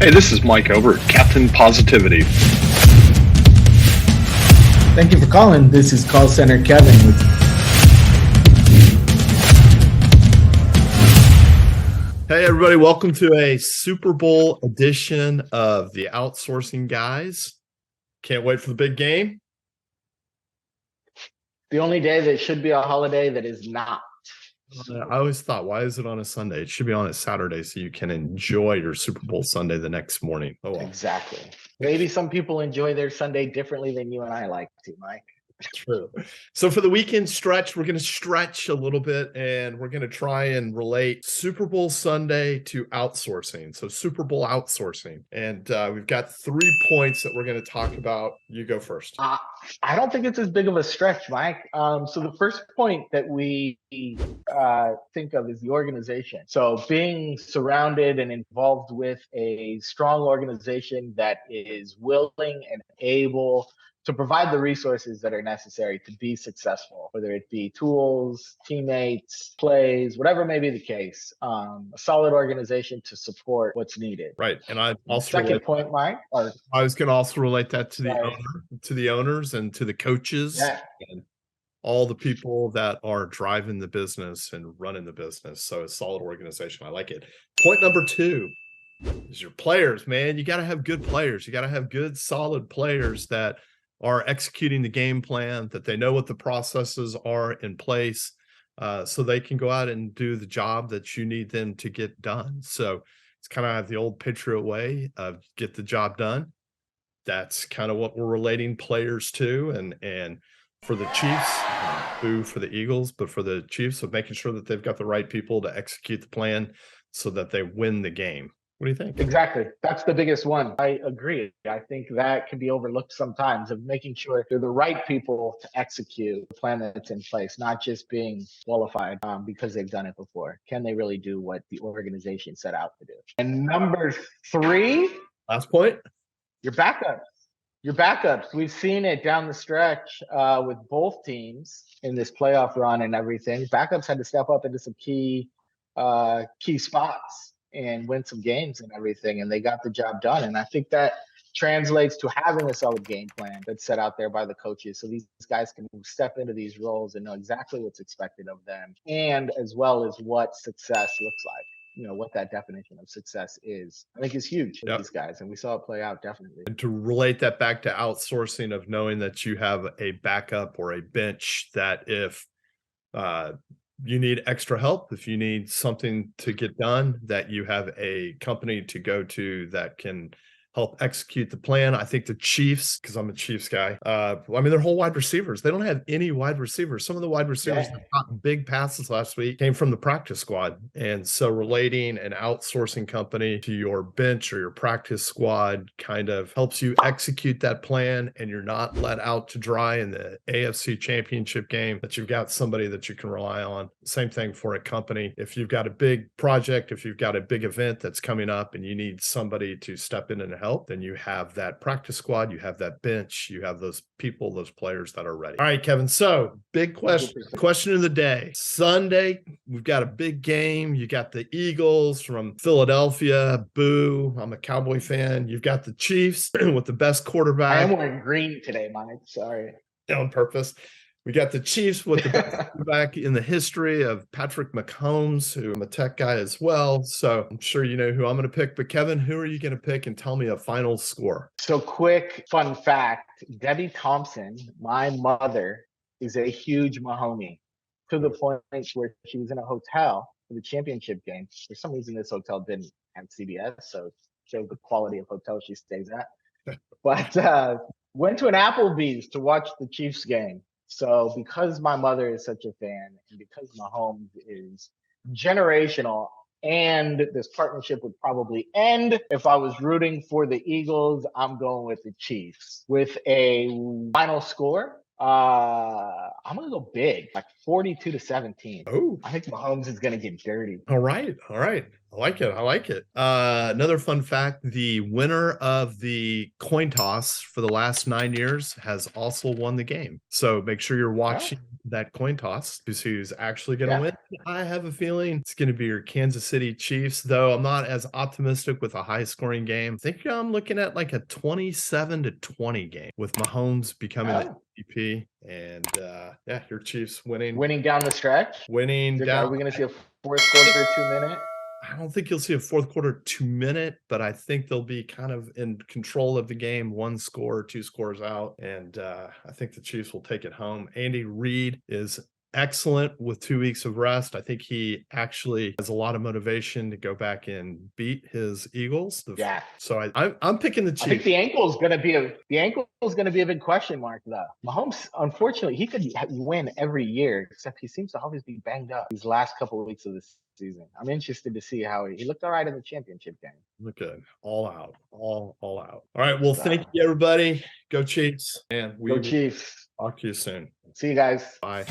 Hey, this is Mike over at Captain Positivity. Thank you for calling. This is Call Center Kevin. Hey, everybody. Welcome to a Super Bowl edition of the Outsourcing Guys. Can't wait for the big game. The only day that should be a holiday that is not. I always thought, why is it on a Sunday? It should be on a Saturday so you can enjoy your Super Bowl Sunday the next morning. Oh, well. Exactly. Maybe some people enjoy their Sunday differently than you and I like to, Mike. True. So for the weekend stretch, we're going to stretch a little bit and we're going to try and relate Super Bowl Sunday to outsourcing. So Super Bowl outsourcing. And we've got 3 points that we're going to talk about. You go first. I don't think it's as big of a stretch, Mike. So the first point that we think of is the organization. So being surrounded and involved with a strong organization that is willing and able to provide the resources that are necessary to be successful, whether it be tools, teammates, plays, whatever may be the case, a solid organization to support what's needed. Right. And I also second point, Mike. I was going to also relate that to the owners and to the coaches and all the people that are driving the business and running the business. So a solid organization. I like it. Point number 2 is your players, man. You got to have good players. You got to have good, solid players that are executing the game plan, that they know what the processes are in place, so they can go out and do the job that you need them to get done. So it's kind of the old Patriot way of get the job done. That's kind of what we're relating players to. And for the Chiefs, boo for the Eagles, but for the Chiefs, of making sure that they've got the right people to execute the plan so that they win the game. What do you think? Exactly. That's the biggest one. I agree. I think that can be overlooked sometimes, of making sure they're the right people to execute the plan that's in place, not just being qualified because they've done it before. Can they really do what the organization set out to do? And number 3, last point, your backups. Your backups. We've seen it down the stretch with both teams in this playoff run and everything. Backups had to step up into some key spots and win some games and everything, and they got the job done. And I think that translates to having a solid game plan that's set out there by the coaches, so these guys can step into these roles and know exactly what's expected of them, and as well as what success looks like. You know, what that definition of success is, I think is huge for these guys, and we saw it play out definitely. And to relate that back to outsourcing, of knowing that you have a backup or a bench, that if you need extra help, if you need something to get done, that you have a company to go to that can help execute the plan. I think the Chiefs, because I'm a Chiefs guy, I mean, their whole wide receivers, they don't have any wide receivers. Some of the wide receivers that got big passes last week came from the practice squad. And so relating an outsourcing company to your bench or your practice squad kind of helps you execute that plan, and you're not let out to dry in the AFC Championship game, that you've got somebody that you can rely on. Same thing for a company. If you've got a big project, if you've got a big event that's coming up and you need somebody to step in and help, then you have that practice squad, you have that bench, you have those people, those players that are ready. All right, Kevin. So big question of the day. Sunday, we've got a big game. You got the Eagles from Philadelphia. Boo. I'm a Cowboy fan. You've got the Chiefs with the best quarterback. I am wearing green today, Mike. Sorry. On purpose. We got the Chiefs with the best quarterback in the history of Patrick Mahomes, who I'm a Tech guy as well. So I'm sure you know who I'm going to pick. But Kevin, who are you going to pick, and tell me a final score? So quick fun fact, Debbie Thompson, my mother, is a huge Mahomie, to the point where she was in a hotel for the championship game. For some reason, this hotel didn't have CBS, so it shows the quality of hotel she stays at. But went to an Applebee's to watch the Chiefs game. So because my mother is such a fan, and because Mahomes is generational, and this partnership would probably end if I was rooting for the Eagles, I'm going with the Chiefs. With a final score, I'm going to go big, like 42-17. Oh, I think Mahomes is going to get dirty. All right. I like it. Another fun fact, the winner of the coin toss for the last 9 years has also won the game. So make sure you're watching that coin toss to see who's actually going to Yeah. win. I have a feeling it's going to be your Kansas City Chiefs, though I'm not as optimistic with a high scoring game. I think I'm looking at like a 27-20 game with Mahomes becoming the MVP. And yeah, your Chiefs Winning down the stretch. Winning Are down. we going to see a fourth quarter 2-minute? I don't think you'll see a fourth quarter 2-minute, but I think they'll be kind of in control of the game, 1 score, 2 scores out. And I think the Chiefs will take it home. Andy Reid is excellent with 2 weeks of rest. I think he actually has a lot of motivation to go back and beat his Eagles. Yeah. So I'm picking the Chiefs. I think the ankle is going to be a big question mark, though. Mahomes, unfortunately, he could win every year, except he seems to always be banged up these last couple of weeks of this season. I'm interested to see how he looked all right in the championship game. Look good. All out. All out. All right. Well, thank you, everybody. Go Chiefs. And we Go Chiefs. talk to you soon. See you guys. Bye.